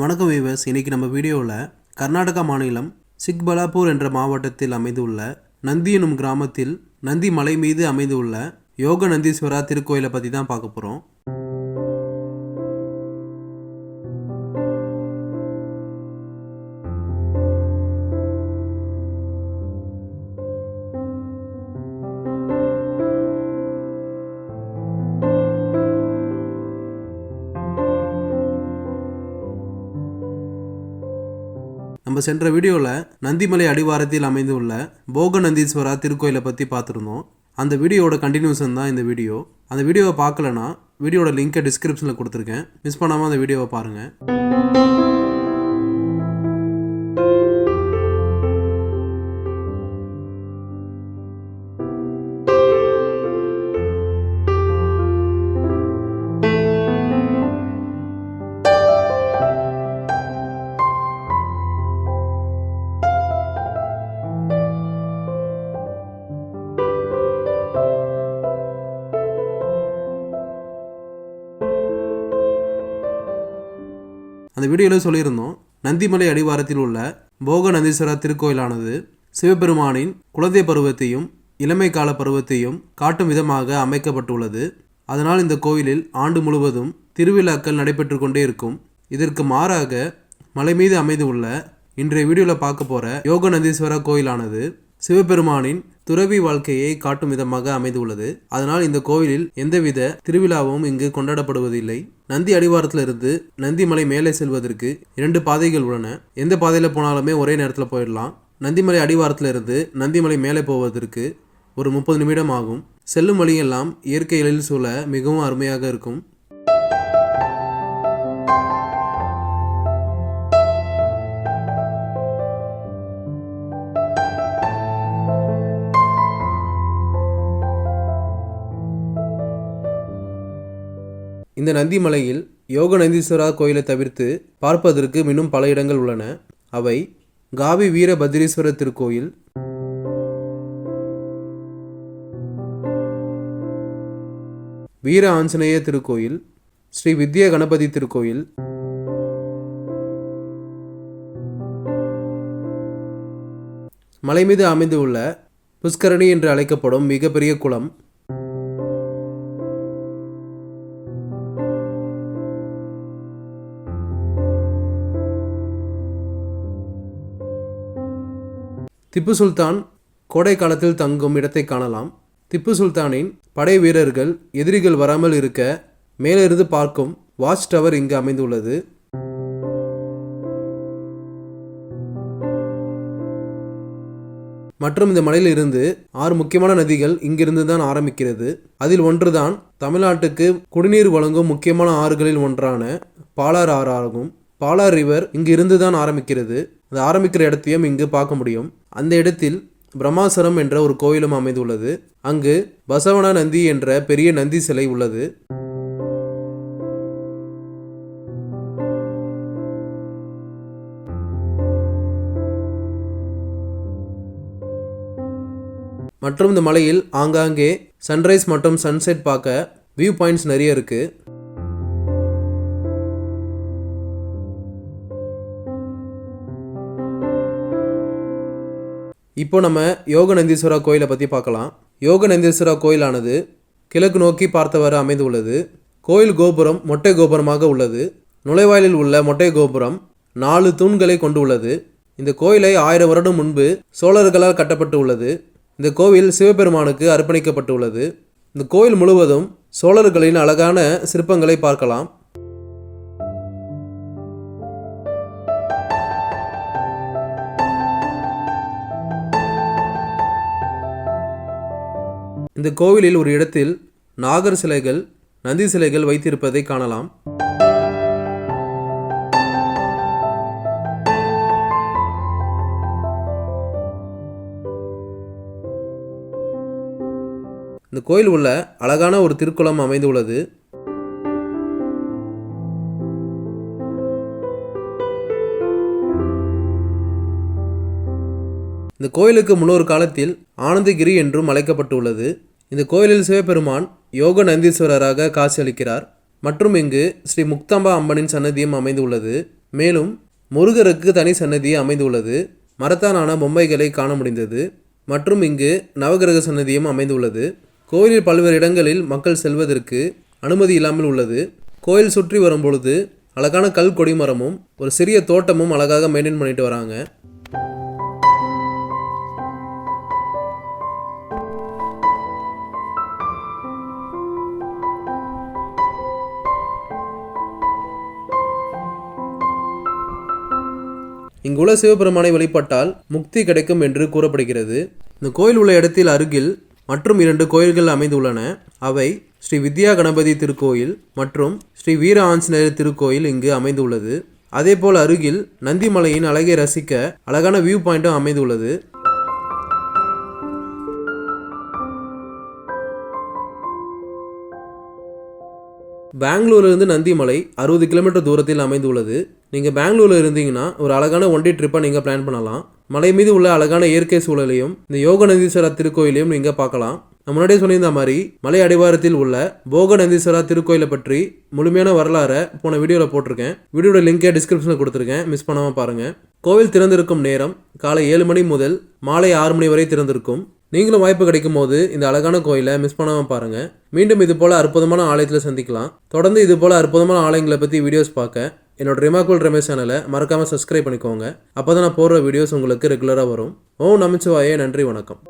வணக்கம் வீவர்ஸ். இன்றைக்கி நம்ம வீடியோவில் கர்நாடகா மாநிலம் சிக்பலாப்பூர் என்ற மாவட்டத்தில் அமைந்துள்ள நந்தி எனும் கிராமத்தில் நந்தி மலை மீது அமைந்துள்ள யோக நந்தீஸ்வரா திருக்கோயிலை பற்றி தான் பார்க்க போகிறோம். நம்ம சென்ற வீடியோவில் நந்திமலை அடிவாரத்தில் அமைந்துள்ள போக நந்தீஸ்வரா திருக்கோயிலை பற்றி பார்த்துருந்தோம். அந்த வீடியோவோட கண்டினியூஷன் தான் இந்த வீடியோ. அந்த வீடியோவை பார்க்கலனா வீடியோட லிங்கை டிஸ்கிரிப்ஷனில் கொடுத்துருக்கேன். மிஸ் பண்ணாமல் அந்த வீடியோவை பாருங்கள். அந்த வீடியோவில் சொல்லியிருந்தோம், நந்திமலை அடிவாரத்தில் உள்ள போக நந்தீஸ்வரா திருக்கோயிலானது சிவபெருமானின் குழந்தை பருவத்தையும் இளமை கால பருவத்தையும் காட்டும் விதமாக அமைக்கப்பட்டுள்ளது. அதனால் இந்த கோயிலில் ஆண்டு முழுவதும் திருவிழாக்கள் நடைபெற்று கொண்டே இருக்கும். இதற்கு மாறாக மலை மீது அமைந்துள்ள இன்றைய வீடியோவில் பார்க்க போகிற யோக நந்தீஸ்வரா கோயிலானது சிவபெருமானின் துறவி வாழ்க்கையை காட்டும் விதமாக அமைந்துள்ளது. அதனால் இந்த கோவிலில் எந்தவித திருவிழாவும் இங்கு கொண்டாடப்படுவதில்லை. நந்தி அடிவாரத்திலிருந்து நந்திமலை மேலே செல்வதற்கு 2 பாதைகள் உள்ளன. எந்த பாதையில் போனாலுமே ஒரே நேரத்தில் போயிடலாம். நந்திமலை அடிவாரத்திலிருந்து நந்திமலை மேலே போவதற்கு ஒரு 30 நிமிடம் ஆகும். செல்லும் வழியெல்லாம் இயற்கை எழில் சூழ மிகவும் அருமையாக இருக்கும். இந்த நந்திமலையில் யோக நந்தீஸ்வரா கோயிலை தவிர்த்து பார்ப்பதற்கு இன்னும் பல இடங்கள் உள்ளன. அவை காவி வீரபத்ரீஸ்வரர் திருக்கோயில், வீர ஆஞ்சநேய திருக்கோயில், ஸ்ரீ வித்யா கணபதி திருக்கோயில், மலை மீது அமைந்துள்ள புஷ்கரணி என்று அழைக்கப்படும் மிகப்பெரிய குளம், திப்பு சுல்தான் கோடை காலத்தில் தங்கும் இடத்தை காணலாம். திப்பு சுல்தானின் படை வீரர்கள் எதிரிகள் வராமல் இருக்க மேலிருந்து பார்க்கும் வாட்ச் டவர் இங்கு அமைந்துள்ளது. மற்றும் இந்த மலையில் இருந்து 6 முக்கியமான நதிகள் இங்கிருந்து தான் ஆரம்பிக்கிறது. அதில் ஒன்றுதான் தமிழ்நாட்டுக்கு குடிநீர் வழங்கும் முக்கியமான ஆறுகளில் ஒன்றான பாலார் ஆறு ஆகும். பாலார் ரிவர் இங்கு இருந்து தான் ஆரம்பிக்கிறது. அது ஆரம்பிக்கிற இடத்தையும் இங்கு பார்க்க முடியும். அந்த இடத்தில் பிரம்மாசரம் என்ற ஒரு கோயிலும் அமைந்துள்ளது. அங்கு பசவன நந்தி என்ற பெரிய நந்தி சிலை உள்ளது. மற்றும் இந்த மலையில் ஆங்காங்கே சன்ரைஸ் மற்றும் சன்செட் பார்க்க வியூ பாயிண்ட்ஸ் நிறைய இருக்கு. இப்போ நம்ம யோக நந்தீஸ்வரா கோயிலை பற்றி பார்க்கலாம். யோக நந்தீஸ்வரா கோயிலானது கிழக்கு நோக்கி பார்த்தவாறு அமைந்துள்ளது. கோயில் கோபுரம் மொட்டை கோபுரமாக உள்ளது. நுழைவாயிலில் உள்ள மொட்டை கோபுரம் 4 தூண்களை கொண்டு உள்ளது. இந்த கோயிலை 1000 வருடம் முன்பு சோழர்களால் கட்டப்பட்டு உள்ளது. இந்த கோவில் சிவபெருமானுக்கு அர்ப்பணிக்கப்பட்டுள்ளது. இந்த கோயில் முழுவதும் சோழர்களின் அழகான சிற்பங்களை பார்க்கலாம். இந்த கோவிலில் ஒரு இடத்தில் நாகர் சிலைகள், நந்தி சிலைகள் வைத்திருப்பதை காணலாம். இந்த கோயில் உள்ள அழகான ஒரு திருக்குளம் அமைந்துள்ளது. இந்த கோயிலுக்கு முன்னொரு காலத்தில் ஆனந்தகிரி என்றும் அழைக்கப்பட்டுள்ளது. இந்த கோயிலில் சிவபெருமான் யோக நந்தீஸ்வரராக காட்சியளிக்கிறார். மற்றும் இங்கு ஸ்ரீ முக்தாம்பா அம்மனின் சன்னதியும் அமைந்துள்ளது. மேலும் முருகருக்கு தனி சன்னதி அமைந்துள்ளது. மரத்தாலான பொம்மைகளை காண முடிந்தது. மற்றும் இங்கு நவகிரக சன்னதியும் அமைந்துள்ளது. கோயிலில் பல்வேறு இடங்களில் மக்கள் செல்வதற்கு அனுமதி இல்லாமல் உள்ளது. கோயில் சுற்றி வரும்பொழுது அழகான கல் கொடிமரமும் ஒரு சிறிய தோட்டமும் அழகாக மெயின்டைன் பண்ணிட்டு வராங்க. இங்குள்ள சிவபெருமானை வழிபட்டால் முக்தி கிடைக்கும் என்று கூறப்படுகிறது. இந்த கோயில் உள்ள இடத்தில் அருகில் மற்றும் 2 கோயில்கள் அமைந்துள்ளன. அவை ஸ்ரீ வித்யா கணபதி திருக்கோயில் மற்றும் ஸ்ரீ வீர ஆஞ்சநேயர் திருக்கோயில் இங்கு அமைந்துள்ளது. அதேபோல் அருகில் நந்திமலையின் அழகை ரசிக்க அழகான வியூ பாயிண்டும் அமைந்துள்ளது. பெங்களூரிலிருந்து நந்திமலை 60 கிலோமீட்டர் தூரத்தில் அமைந்துள்ளது. நீங்கள் பெங்களூரில் இருந்தீங்கன்னா ஒரு அழகான ஒன்-டே ட்ரிப்பை நீங்கள் பிளான் பண்ணலாம். மலை மீது உள்ள அழகான இயற்கை சூழலையும் இந்த யோகநந்தீஸ்வரர் திருக்கோயிலையும் நீங்கள் பார்க்கலாம். நான் முன்னாடியே சொல்லியிருந்த மாதிரி மலை அடிவாரத்தில் உள்ள போகநந்தீஸ்வரர் திருக்கோயிலை பற்றி முழுமையான வரலாறை போன வீடியோவில் போட்டிருக்கேன். வீடியோட லிங்கை டிஸ்கிரிப்ஷனில் கொடுத்துருக்கேன், மிஸ் பண்ணாமல் பாருங்கள். கோவில் திறந்திருக்கும் நேரம் காலை 7 மணி முதல் மாலை 6 மணி வரை திறந்திருக்கும். நீங்களும் வாய்ப்பு கிடைக்கும் போது இந்த அழகான கோயிலை மிஸ் பண்ணாமல் பாருங்கள். மீண்டும் இது போல் அற்புதமான ஆலயத்தில் சந்திக்கலாம். தொடர்ந்து இது போல் அற்புதமான ஆலயங்களை பற்றி வீடியோஸ் பார்க்க என்னோட ரிமார்க்கபிள் ரமேஷ் சேனலை மறக்காமல் சப்ஸ்கிரைப் பண்ணிக்கோங்க. அப்போ தான் நான் போடுற வீடியோஸ் உங்களுக்கு ரெகுலராக வரும். ஓம் நமச்சிவாயே. நன்றி, வணக்கம்.